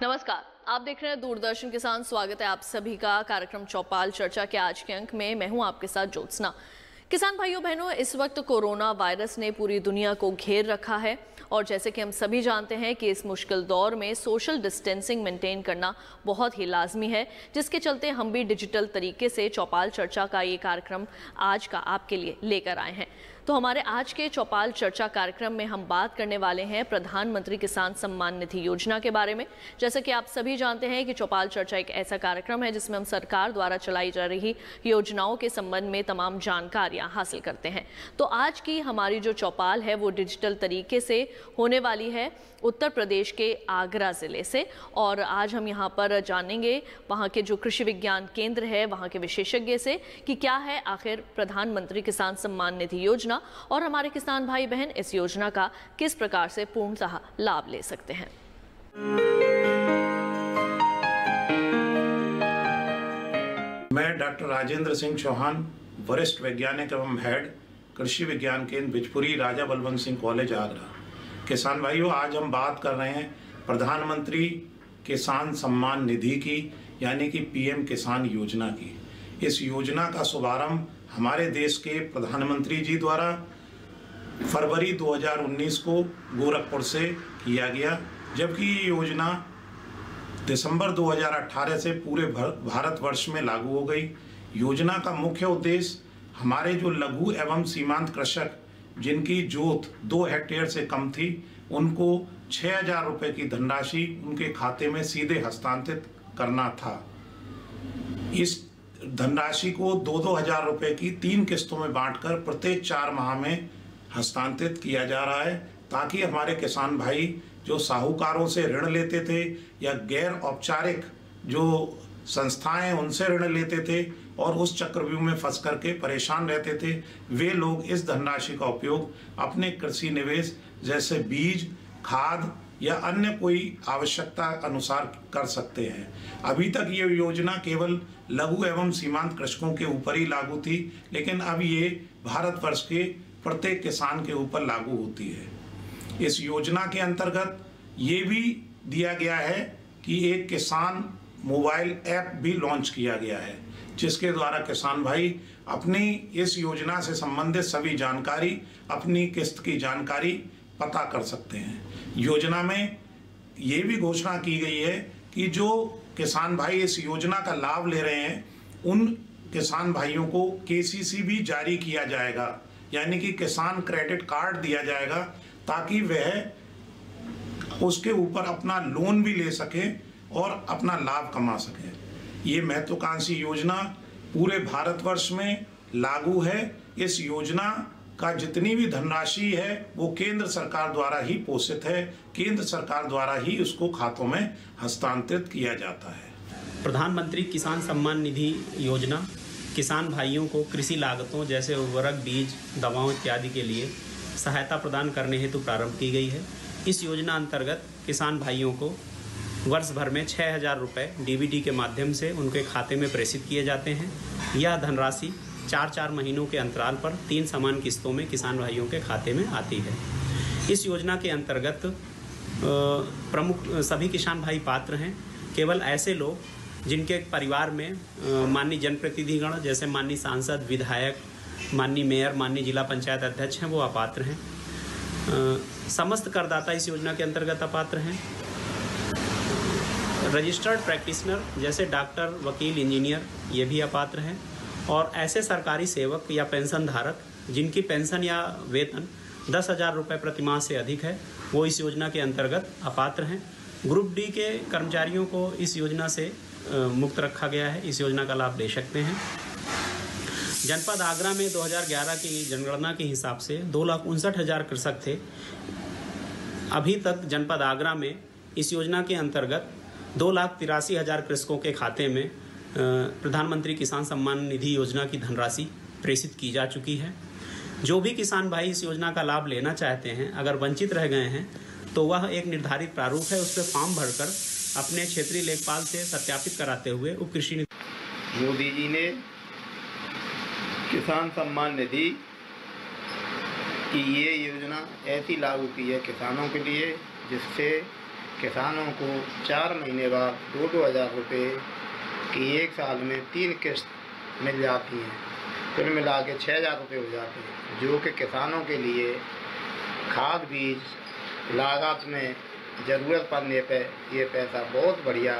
नमस्कार, आप देख रहे हैं दूरदर्शन किसान। स्वागत है आप सभी का कार्यक्रम चौपाल चर्चा के आज के अंक में। मैं हूं आपके साथ ज्योत्सना। किसान भाइयों बहनों, इस वक्त कोरोना वायरस ने पूरी दुनिया को घेर रखा है और जैसे कि हम सभी जानते हैं कि इस मुश्किल दौर में सोशल डिस्टेंसिंग मेंटेन करना बहुत ही लाजमी है, जिसके चलते हम भी डिजिटल तरीके से चौपाल चर्चा का ये कार्यक्रम आज का आपके लिए लेकर आए हैं। तो हमारे आज के चौपाल चर्चा कार्यक्रम में हम बात करने वाले हैं प्रधानमंत्री किसान सम्मान निधि योजना के बारे में। जैसे कि आप सभी जानते हैं कि चौपाल चर्चा एक ऐसा कार्यक्रम है जिसमें हम सरकार द्वारा चलाई जा रही योजनाओं के संबंध में तमाम जानकारियां हासिल करते हैं। तो आज की हमारी जो चौपाल है वो डिजिटल तरीके से होने वाली है उत्तर प्रदेश के आगरा जिले से, और आज हम यहाँ पर जानेंगे वहाँ के जो कृषि विज्ञान केंद्र है वहाँ के विशेषज्ञ से कि क्या है आखिर प्रधानमंत्री किसान सम्मान निधि योजना और हमारे किसान भाई बहन इस योजना का किस प्रकार से पूर्णतः लाभ ले सकते हैं। मैं डॉक्टर राजेंद्र सिंह चौहान, वरिष्ठ वैज्ञानिक एवं हेड कृषि विज्ञान केंद्र बिजपुरी, राजा बलवंत सिंह कॉलेज, आगरा। किसान भाइयों, आज हम बात कर रहे हैं प्रधानमंत्री किसान सम्मान निधि की, यानी कि पीएम किसान योजना की। इस योजना का शुभारंभ हमारे देश के प्रधानमंत्री जी द्वारा फरवरी 2019 को गोरखपुर से किया गया, जबकि ये योजना दिसंबर 2018 से पूरे भारतवर्ष में लागू हो गई। योजना का मुख्य उद्देश्य हमारे जो लघु एवं सीमांत कृषक जिनकी जोत 2 हेक्टेयर से कम थी, उनको 6,000 रुपये की धनराशि उनके खाते में सीधे हस्तांतरित करना था। इस धनराशि को 2-2 हजार रुपये की 3 किस्तों में बांटकर प्रत्येक 4 माह में हस्तांतरित किया जा रहा है, ताकि हमारे किसान भाई जो साहूकारों से ऋण लेते थे या गैर औपचारिक जो संस्थाएं उनसे ऋण लेते थे और उस चक्रव्यूह में फंस करके परेशान रहते थे, वे लोग इस धनराशि का उपयोग अपने कृषि निवेश जैसे बीज, खाद या अन्य कोई आवश्यकता अनुसार कर सकते हैं। अभी तक ये योजना केवल लघु एवं सीमांत कृषकों के ऊपर ही लागू थी, लेकिन अब ये भारतवर्ष के प्रत्येक किसान के ऊपर लागू होती है। इस योजना के अंतर्गत ये भी दिया गया है कि एक किसान मोबाइल ऐप भी लॉन्च किया गया है, जिसके द्वारा किसान भाई अपनी इस योजना से संबंधित सभी जानकारी, अपनी किस्त की जानकारी पता कर सकते हैं। योजना में ये भी घोषणा की गई है कि जो किसान भाई इस योजना का लाभ ले रहे हैं, उन किसान भाइयों को केसीसी भी जारी किया जाएगा, यानी कि किसान क्रेडिट कार्ड दिया जाएगा, ताकि वह उसके ऊपर अपना लोन भी ले सके और अपना लाभ कमा सके। ये महत्वाकांक्षी योजना पूरे भारतवर्ष में लागू है। इस योजना का जितनी भी धनराशि है वो केंद्र सरकार द्वारा ही पोषित है, केंद्र सरकार द्वारा ही उसको खातों में हस्तांतरित किया जाता है। प्रधानमंत्री किसान सम्मान निधि योजना किसान भाइयों को कृषि लागतों जैसे उर्वरक, बीज, दवाओं इत्यादि के लिए सहायता प्रदान करने हेतु प्रारंभ की गई है। इस योजना अंतर्गत किसान भाइयों को वर्ष भर में 6,000 रुपये डीबीटी के माध्यम से उनके खाते में प्रेषित किए जाते हैं। यह धनराशि 4-4 महीनों के अंतराल पर 3 समान किस्तों में किसान भाइयों के खाते में आती है। इस योजना के अंतर्गत प्रमुख सभी किसान भाई पात्र हैं। केवल ऐसे लोग जिनके परिवार में माननीय जनप्रतिनिधिगण जैसे माननीय सांसद, विधायक, माननीय मेयर, माननीय जिला पंचायत अध्यक्ष हैं, वो अपात्र हैं। समस्त करदाता इस योजना के अंतर्गत अपात्र हैं। रजिस्टर्ड प्रैक्टिशनर जैसे डॉक्टर, वकील, इंजीनियर ये भी अपात्र हैं, और ऐसे सरकारी सेवक या पेंशन धारक जिनकी पेंशन या वेतन 10,000 रुपये प्रतिमाह से अधिक है, वो इस योजना के अंतर्गत अपात्र हैं। ग्रुप डी के कर्मचारियों को इस योजना से मुक्त रखा गया है, इस योजना का लाभ ले सकते हैं। जनपद आगरा में 2011 की जनगणना के हिसाब से 2,59,000 कृषक थे। अभी तक जनपद आगरा में इस योजना के अंतर्गत 2,83,000 कृषकों के खाते में प्रधानमंत्री किसान सम्मान निधि योजना की धनराशि प्रेषित की जा चुकी है। जो भी किसान भाई इस योजना का लाभ लेना चाहते हैं, अगर वंचित रह गए हैं, तो वह एक निर्धारित प्रारूप है, उस पर फॉर्म भरकर अपने क्षेत्रीय लेखपाल से सत्यापित कराते हुए उप कृषि मोदी जी ने किसान सम्मान निधि की ये योजना ऐसी लागू की है किसानों के लिए, जिससे किसानों को 4 महीने बाद 2-2 हज़ार रुपये की एक साल में 3 किस्त मिल जाती हैं, कुल मिला के 6,000 रुपये हो जाते हैं, जो कि किसानों के लिए खाद बीज लागत में ज़रूरत पड़ने पर ये पैसा बहुत बढ़िया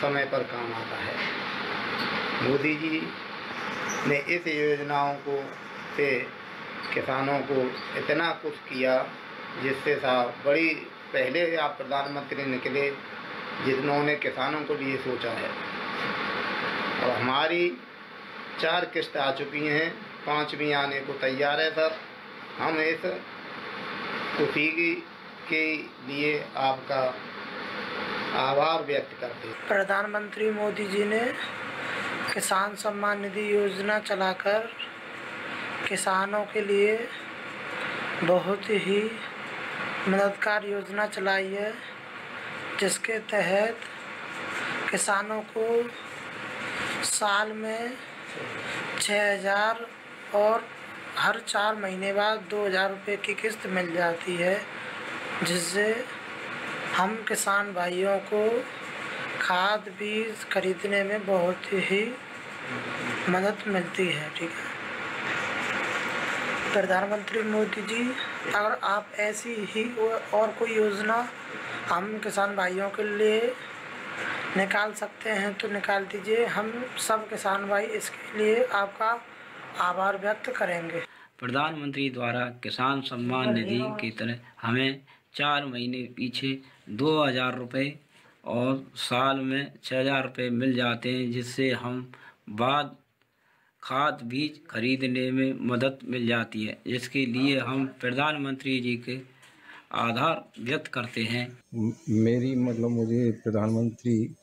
समय पर काम आता है। मोदी जी ने इस योजनाओं को से किसानों को इतना कुछ किया जिससे साहब बड़ी पहले आप प्रधानमंत्री निकले जिन्होंने किसानों को लिए सोचा है। और हमारी 4 किस्त आ चुकी हैं, 5वीं आने को तैयार है सर। हम इस खुशी के लिए आपका आभार व्यक्त करते हैं। प्रधानमंत्री मोदी जी ने किसान सम्मान निधि योजना चलाकर किसानों के लिए बहुत ही मददगार योजना चलाई है, जिसके तहत किसानों को साल में 6,000 और हर 4 महीने बाद 2,000 रुपये की किस्त मिल जाती है, जिससे हम किसान भाइयों को खाद बीज खरीदने में बहुत ही मदद मिलती है। ठीक है, प्रधानमंत्री मोदी जी, अगर आप ऐसी ही और कोई योजना हम किसान भाइयों के लिए निकाल सकते हैं तो निकाल दीजिए। हम सब किसान भाई इसके लिए आपका आभार व्यक्त करेंगे। प्रधानमंत्री द्वारा किसान सम्मान निधि की तरह हमें 4 महीने पीछे 2,000 रुपये और साल में 6,000 रुपये मिल जाते हैं, जिससे हम बाद खाद बीज खरीदने में मदद मिल जाती है, जिसके लिए हम प्रधानमंत्री जी के आभार व्यक्त करते हैं। मेरी मुझे प्रधानमंत्री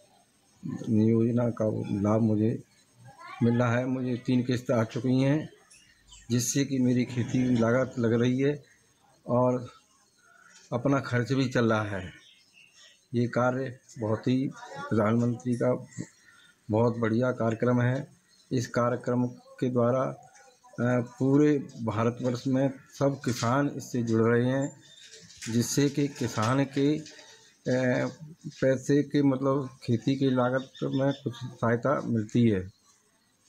योजना का लाभ मुझे मिल रहा है। मुझे 3 किस्त आ चुकी हैं, जिससे कि मेरी खेती की लागत लग रही है और अपना खर्च भी चल रहा है। ये कार्य बहुत ही प्रधानमंत्री का बहुत बढ़िया कार्यक्रम है। इस कार्यक्रम के द्वारा पूरे भारतवर्ष में सब किसान इससे जुड़ रहे हैं, जिससे कि किसान के पैसे के खेती की लागत में कुछ सहायता मिलती है।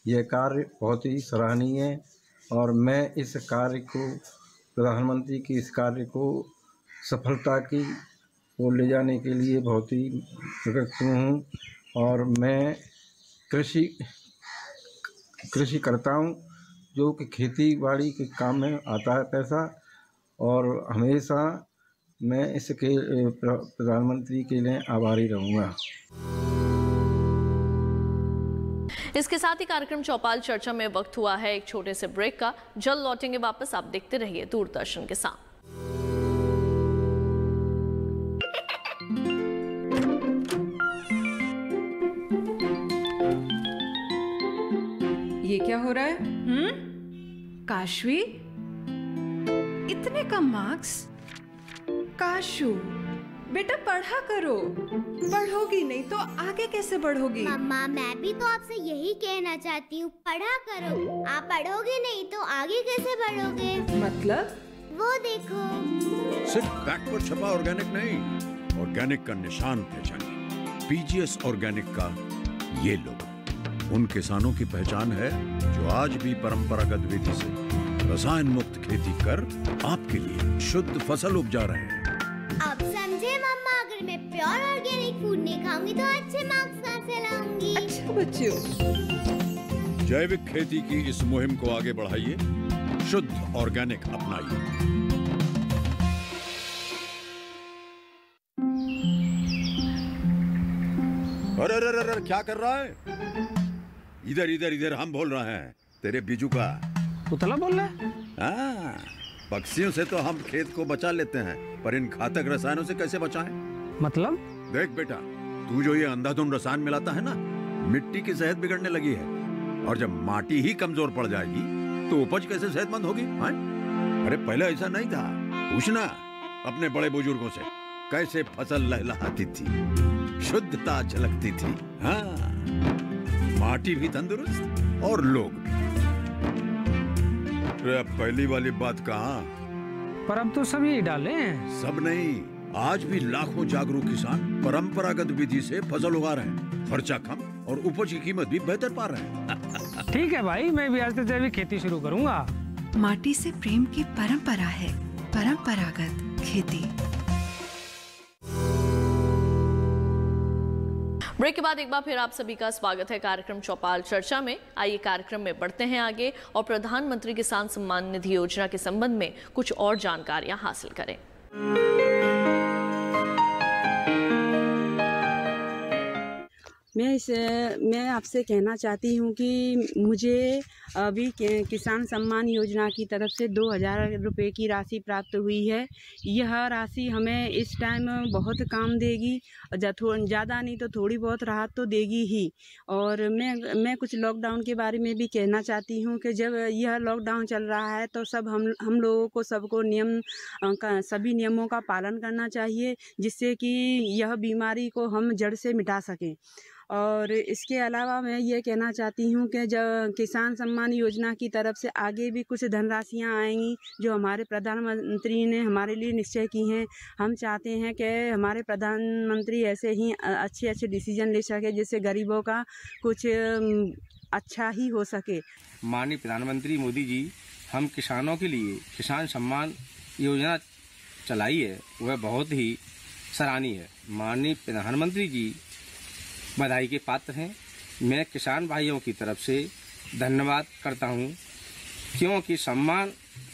यह कार्य बहुत ही सराहनीय है और मैं इस कार्य को प्रधानमंत्री के इस कार्य को सफलता की ओर ले जाने के लिए बहुत ही प्रयत्न हूँ। और मैं कृषि करता हूँ, जो कि खेती बाड़ी के काम में आता है पैसा, और हमेशा मैं इसके प्रधानमंत्री के लिए आभारी रहूँगा। इसके साथ ही कार्यक्रम चौपाल चर्चा में वक्त हुआ है एक छोटे से ब्रेक का। जल्द लौटेंगे वापस, आप देखते रहिए दूरदर्शन के साथ। ये क्या हो रहा है? काशवी, इतने कम मार्क्स? काशू बेटा पढ़ा करो, पढ़ोगी नहीं तो आगे कैसे बढ़ोगी? मम्मा मैं भी तो आपसे यही कहना चाहती हूँ, पढ़ा करो। आप पढ़ोगे नहीं तो आगे कैसे बढ़ोगे? मतलब? वो देखो, सिर्फ बैक पर छपा ऑर्गेनिक नहीं, ऑर्गेनिक का निशान पहचानिए। पीजीएस ऑर्गेनिक का ये लोगो उन किसानों की पहचान है जो आज भी परंपरागत विधि से रसायन मुक्त खेती कर आपके लिए शुद्ध फसल उपजा रहे हैं। अब समझे मम्मा, अगर मैं प्योर ऑर्गेनिक फूड नहीं खाऊंगी तो अच्छे मार्क्स कहाँ से लाऊंगी? अच्छा बच्चों, जैविक खेती की इस मुहिम को आगे बढ़ाइए, शुद्ध ऑर्गेनिक अपनाइए। अरे अरे अरे क्या कर रहा है? इधर इधर इधर, हम बोल रहे हैं तेरे बीजू का। पुतला बोल रहा है? हाँ, पक्षियों से तो हम खेत को बचा लेते हैं, पर इन घातक रसायनों से कैसे बचाएं? मतलब? देख बेटा, तू जो ये अंधाधुंध रसायन मिलाता है ना, मिट्टी की सेहत बिगड़ने लगी है, और जब माटी ही कमजोर पड़ जाएगी तो उपज कैसे सेहतमंद होगी? हाँ? अरे पहले ऐसा नहीं था, पूछना अपने बड़े बुजुर्गों से, कैसे फसल लहलहाती थी, शुद्धता झलकती थी। हाँ, माटी भी तंदुरुस्त और लोग भी। पहली वाली बात कहाँ? पर अब तो सभी डाले हैं। सब नहीं, आज भी लाखों जागरूक किसान परंपरागत विधि से फसल उगा रहे हैं। खर्चा कम और उपज की कीमत भी बेहतर पा रहे हैं। ठीक है भाई, मैं भी आज से जैविक खेती शुरू करूंगा। माटी से प्रेम की परंपरा है, परंपरागत खेती। ब्रेक के बाद एक बार फिर आप सभी का स्वागत है कार्यक्रम चौपाल चर्चा में। आइए कार्यक्रम में बढ़ते हैं आगे और प्रधानमंत्री किसान सम्मान निधि योजना के संबंध में कुछ और जानकारियां हासिल करें। मैं आपसे कहना चाहती हूँ कि मुझे अभी किसान सम्मान योजना की तरफ से 2000 रुपये की राशि प्राप्त हुई है। यह राशि हमें इस टाइम बहुत काम देगी, ज़्यादा नहीं तो थोड़ी बहुत राहत तो देगी ही। और मैं कुछ लॉकडाउन के बारे में भी कहना चाहती हूँ कि जब यह लॉकडाउन चल रहा है तो हम लोगों को सबको सभी नियमों का पालन करना चाहिए, जिससे कि यह बीमारी को हम जड़ से मिटा सकें। और इसके अलावा मैं ये कहना चाहती हूँ कि जब किसान सम्मान योजना की तरफ से आगे भी कुछ धनराशियाँ आएंगी जो हमारे प्रधानमंत्री ने हमारे लिए निश्चय की हैं। हम चाहते हैं कि हमारे प्रधानमंत्री ऐसे ही अच्छे डिसीजन ले सके, जिससे गरीबों का कुछ अच्छा ही हो सके। माननीय प्रधानमंत्री मोदी जी हम किसानों के लिए किसान सम्मान योजना चलाई है, वह बहुत ही सराहनीय है। माननीय प्रधानमंत्री जी बधाई के पात्र हैं। मैं किसान भाइयों की तरफ से धन्यवाद करता हूं, क्योंकि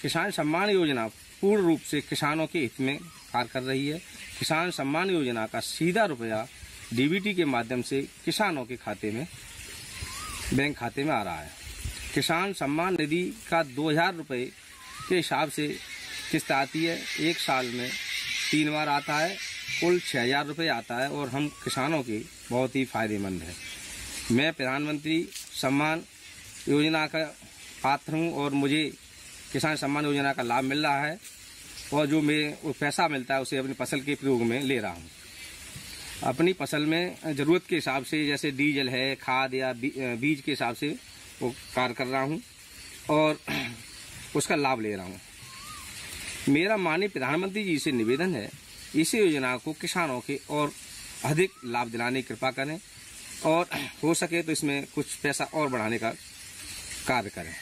किसान सम्मान योजना पूर्ण रूप से किसानों के हित में कार्य कर रही है। किसान सम्मान योजना का सीधा रुपया डीबीटी के माध्यम से किसानों के खाते में, बैंक खाते में आ रहा है। किसान सम्मान निधि का 2000 रुपये के हिसाब से किस्त आती है। एक साल में 3 बार आता है, कुल 6000 रुपये आता है और हम किसानों के बहुत ही फायदेमंद है। मैं प्रधानमंत्री सम्मान योजना का पात्र हूँ और मुझे किसान सम्मान योजना का लाभ मिल रहा है, और जो मैं पैसा मिलता है उसे अपनी फसल के प्रयोग में ले रहा हूँ। अपनी फसल में ज़रूरत के हिसाब से, जैसे डीजल है, खाद या बीज के हिसाब से वो कार्य कर रहा हूँ और उसका लाभ ले रहा हूँ। मेरा माननीय प्रधानमंत्री जी से निवेदन है, इस योजना को किसानों के और अधिक लाभ दिलाने की कृपा करें और हो सके तो इसमें कुछ पैसा और बढ़ाने का कार्य करें,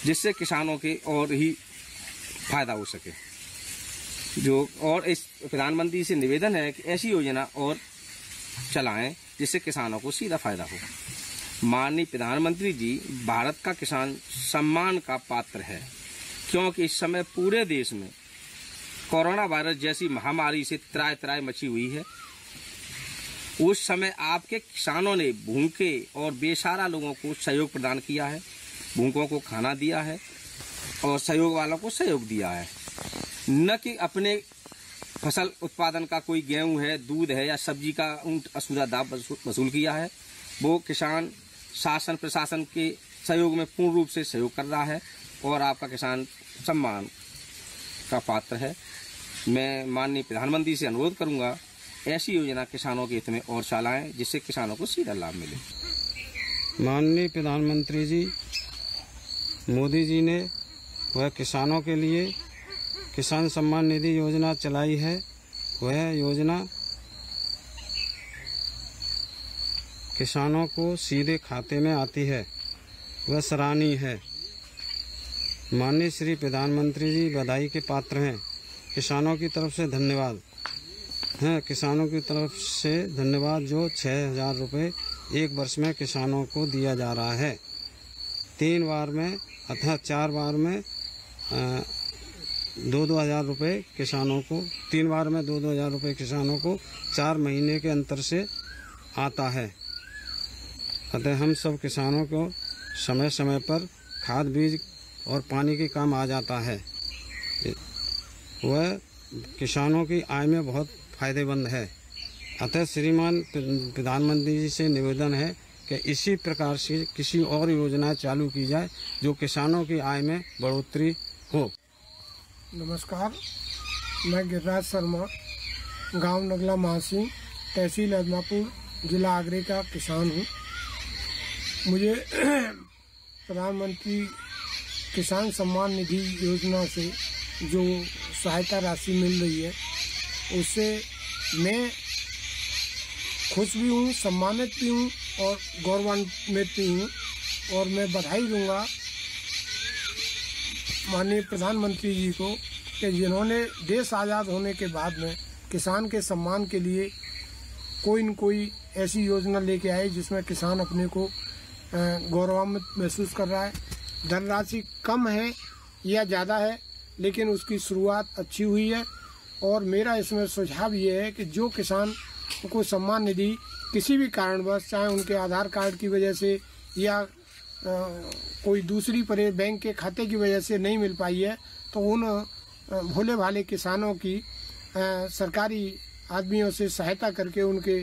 जिससे किसानों के और ही फायदा हो सके। और इस प्रधानमंत्री से निवेदन है कि ऐसी योजना और चलाएं जिससे किसानों को सीधा फायदा हो। माननीय प्रधानमंत्री जी भारत का किसान सम्मान का पात्र है, क्योंकि इस समय पूरे देश में कोरोना वायरस जैसी महामारी से त्राय मची हुई है। उस समय आपके किसानों ने भूखे और बेसहारा लोगों को सहयोग प्रदान किया है, भूखों को खाना दिया है और सहयोग वालों को सहयोग दिया है। न कि अपने फसल उत्पादन का कोई गेहूं है, दूध है या सब्जी का असुदा दाम वसूल किया है। वो किसान शासन प्रशासन के सहयोग में पूर्ण रूप से सहयोग कर रहा है और आपका किसान सम्मान का पात्र है। मैं माननीय प्रधानमंत्री से अनुरोध करूंगा, ऐसी योजना किसानों के हित में और चलाएं जिससे किसानों को सीधा लाभ मिले। माननीय प्रधानमंत्री जी मोदी जी ने वह किसानों के लिए किसान सम्मान निधि योजना चलाई है। वह योजना किसानों को सीधे खाते में आती है, वह सराहनीय है। माननीय श्री प्रधानमंत्री जी बधाई के पात्र हैं। किसानों की तरफ से धन्यवाद हैं। किसानों की तरफ से धन्यवाद जो 6000 रुपये एक वर्ष में किसानों को दिया जा रहा है। 3 बार में अथवा 4 बार में 2-2000 रुपये किसानों को, 3 बार में 2-2000 रुपये किसानों को 4 महीने के अंतर से आता है। अतः हम सब किसानों को समय समय पर खाद बीज और पानी के काम आ जाता है। वह किसानों की आय में बहुत फायदेमंद है। अतः श्रीमान प्रधानमंत्री जी से निवेदन है कि इसी प्रकार से किसी और योजना चालू की जाए जो किसानों की आय में बढ़ोतरी हो। नमस्कार, मैं गिरिराज शर्मा, गांव नगला महासी, तहसील अदनापुर, जिला आगरे का किसान हूं। मुझे प्रधानमंत्री किसान सम्मान निधि योजना से जो सहायता राशि मिल रही है उससे मैं खुश भी हूँ, सम्मानित भी हूँ और गौरवान्वित भी हूँ। और मैं बधाई दूंगा माननीय प्रधानमंत्री जी को कि जिन्होंने देश आज़ाद होने के बाद में किसान के सम्मान के लिए कोई न कोई ऐसी योजना लेके आए जिसमें किसान अपने को गौरवान्वित महसूस कर रहा है। धनराशि कम है या ज़्यादा है, लेकिन उसकी शुरुआत अच्छी हुई है। और मेरा इसमें सुझाव ये है कि जो किसान को सम्मान निधि किसी भी कारणवश, चाहे उनके आधार कार्ड की वजह से या कोई दूसरी बैंक के खाते की वजह से नहीं मिल पाई है, तो उन भोले भाले किसानों की सरकारी आदमियों से सहायता करके उनके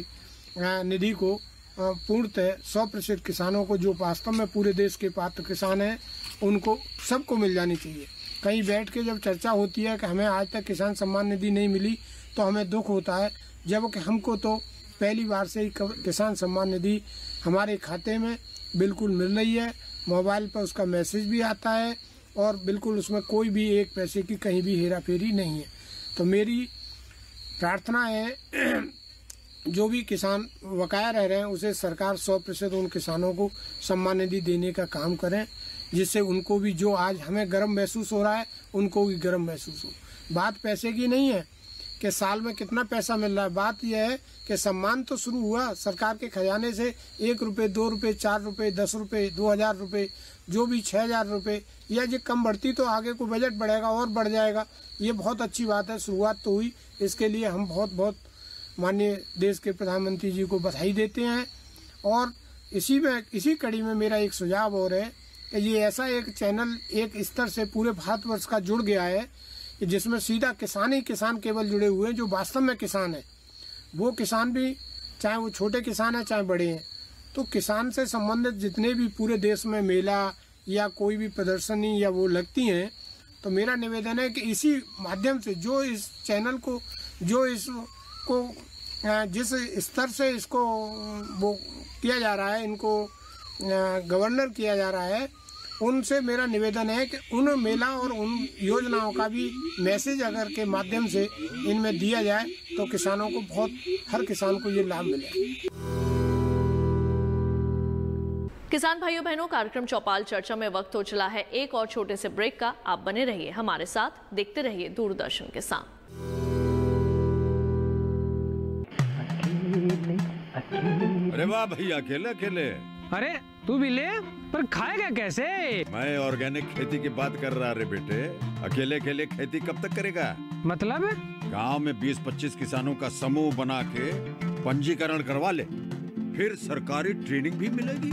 निधि को पूर्णतः 100% किसानों को, जो वास्तव में पूरे देश के पात्र किसान हैं, उनको सबको मिल जानी चाहिए। कहीं बैठ के जब चर्चा होती है कि हमें आज तक किसान सम्मान निधि नहीं मिली, तो हमें दुख होता है, जबकि हमको तो पहली बार से ही किसान सम्मान निधि हमारे खाते में बिल्कुल मिल रही है। मोबाइल पर उसका मैसेज भी आता है और बिल्कुल उसमें कोई भी एक पैसे की कहीं भी हेरा फेरी नहीं है। तो मेरी प्रार्थना है जो भी किसान बकाया रह रहे हैं उसे सरकार 100% उन किसानों को सम्मान निधि देने का काम करें, जिससे उनको भी, जो आज हमें गर्व महसूस हो रहा है, उनको भी गर्व महसूस हो। बात पैसे की नहीं है कि साल में कितना पैसा मिल रहा है, बात यह है कि सम्मान तो शुरू हुआ सरकार के खजाने से, 1 रुपये, 2 रुपये, 4 रुपये, 10 रुपये, 2000 रुपये, जो भी 6000 रुपये, या जो कम बढ़ती तो आगे को बजट बढ़ेगा और बढ़ जाएगा। ये बहुत अच्छी बात है, शुरुआत तो हुई। इसके लिए हम बहुत बहुत माननीय देश के प्रधानमंत्री जी को बधाई देते हैं। और इसी कड़ी में मेरा एक सुझाव और है कि ये ऐसा एक चैनल एक स्तर से पूरे भारतवर्ष का जुड़ गया है कि जिसमें सीधा किसान ही किसान केवल जुड़े हुए हैं, जो वास्तव में किसान है। वो किसान भी, चाहे वो छोटे किसान हैं चाहे बड़े हैं, तो किसान से संबंधित जितने भी पूरे देश में मेला या कोई भी प्रदर्शनी या वो लगती हैं, तो मेरा निवेदन है कि इसी माध्यम से जो इस चैनल को, जो इसको जिस स्तर से इसको वो किया जा रहा है, इनको गवर्नर किया जा रहा है, उनसे मेरा निवेदन है कि उन मेला और उन योजनाओं का भी मैसेज अगर के माध्यम से इनमें दिया जाए तो किसानों को बहुत, हर किसान को ये लाभ मिले। किसान भाइयों बहनों, कार्यक्रम चौपाल चर्चा में वक्त हो चला है एक और छोटे से ब्रेक का। आप बने रहिए हमारे साथ, देखते रहिए दूरदर्शन किसान। अरे वाह भैया, अकेले अकेले। अरे तू भी ले, पर खाएगा कैसे? मैं ऑर्गेनिक खेती की बात कर रहा रे बेटे। अकेले अकेले खेती कब तक करेगा? मतलब गांव में 20-25 किसानों का समूह बना के पंजीकरण करवा ले, फिर सरकारी ट्रेनिंग भी मिलेगी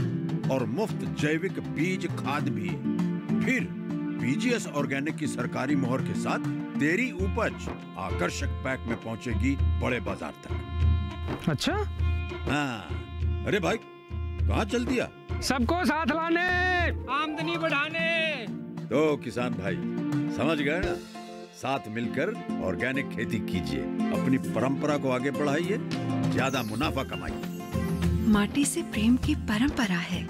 और मुफ्त जैविक बीज खाद भी। फिर बीजीएस ऑर्गेनिक की सरकारी मोहर के साथ तेरी उपज आकर्षक पैक में पहुंचेगी बड़े बाजार तक। अच्छा? हाँ। अरे भाई कहाँ चल दिया? सबको साथ लाने, आमदनी बढ़ाने। तो किसान भाई समझ गए ना? साथ मिलकर ऑर्गेनिक खेती कीजिए, अपनी परंपरा को आगे बढ़ाइए, ज्यादा मुनाफा कमाइए। माटी से प्रेम की परंपरा है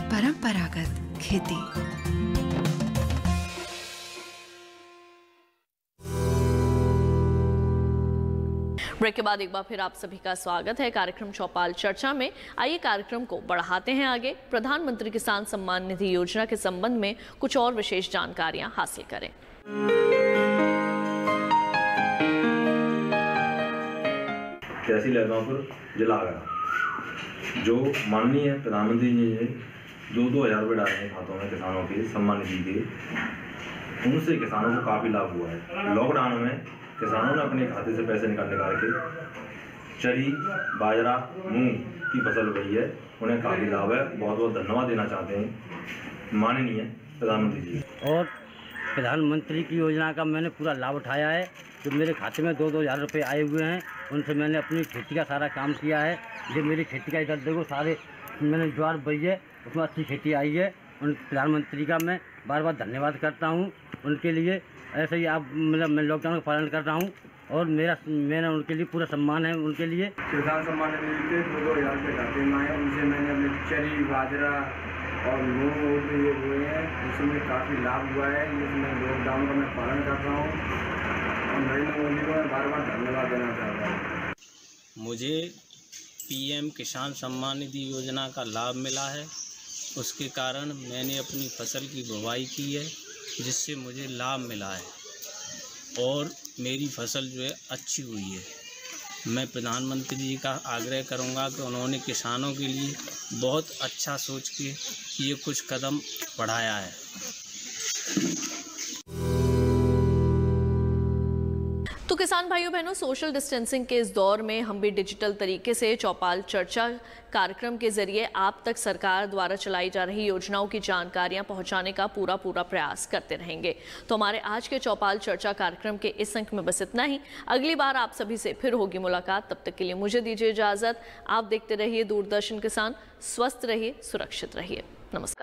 परंपरागत खेती। ब्रेक के बाद एक बार फिर आप सभी का स्वागत है कार्यक्रम चौपाल चर्चा में। आइए कार्यक्रम को बढ़ाते हैं आगे। प्रधानमंत्री किसान सम्मान निधि योजना के संबंध में कुछ और विशेष जानकारियां हासिल करें। तहसील लदमापुर, जिला आगरा। जो माननीय प्रधानमंत्री जी ने 2-2 हज़ार रुपये डाले हैं खातों में किसानों के सम्मान निधि के, उनसे किसानों को काफ़ी लाभ हुआ है। लॉकडाउन में किसानों ने अपने खाते से पैसे निकाल के चरी, बाजरा, मूंग की फसल उगाई है, उन्हें काफ़ी लाभ है। बहुत बहुत धन्यवाद देना चाहते हैं माननीय प्रधानमंत्री जी। और प्रधानमंत्री की योजना का मैंने पूरा लाभ उठाया है। जो मेरे खाते में 2-2 हज़ार रुपये आए हुए हैं, उनसे मैंने अपनी खेती का सारा काम किया है। जो मेरी खेती का इधर देखो, सारे मैंने ज्वार बोई है, उसमें अच्छी खेती आई है। उन प्रधानमंत्री का मैं बार बार धन्यवाद करता हूँ। उनके लिए ऐसे ही आप मतलब मैं लॉकडाउन का पालन कर रहा हूँ और मैंने उनके लिए पूरा सम्मान है। उनके लिए किसान सम्मान निधि के 2-2 हज़ार रुपये खाते में आए, उनसे मैंने अपने चरी, बाजरा और मूंग लिए हुए हैं, उसमें काफ़ी लाभ हुआ है। इसमें लॉकडाउन का मैं पालन कर रहा हूँ। नरेंद्र मोदी को मैं बार बार धन्यवाद देना चाहता हूँ। मुझे पीएम किसान सम्मान निधि योजना का लाभ मिला है, उसके कारण मैंने अपनी फसल की बुवाई की है, जिससे मुझे लाभ मिला है और मेरी फसल जो है अच्छी हुई है। मैं प्रधानमंत्री जी का आग्रह करूंगा कि उन्होंने किसानों के लिए बहुत अच्छा सोच के ये कुछ कदम बढ़ाया है। तो किसान भाइयों बहनों, सोशल डिस्टेंसिंग के इस दौर में हम भी डिजिटल तरीके से चौपाल चर्चा कार्यक्रम के जरिए आप तक सरकार द्वारा चलाई जा रही योजनाओं की जानकारियां पहुंचाने का पूरा प्रयास करते रहेंगे। तो हमारे आज के चौपाल चर्चा कार्यक्रम के इस अंक में बस इतना ही। अगली बार आप सभी से फिर होगी मुलाकात, तब तक के लिए मुझे दीजिए इजाजत। आप देखते रहिए दूरदर्शन किसान, स्वस्थ रहिए, सुरक्षित रहिए। नमस्कार।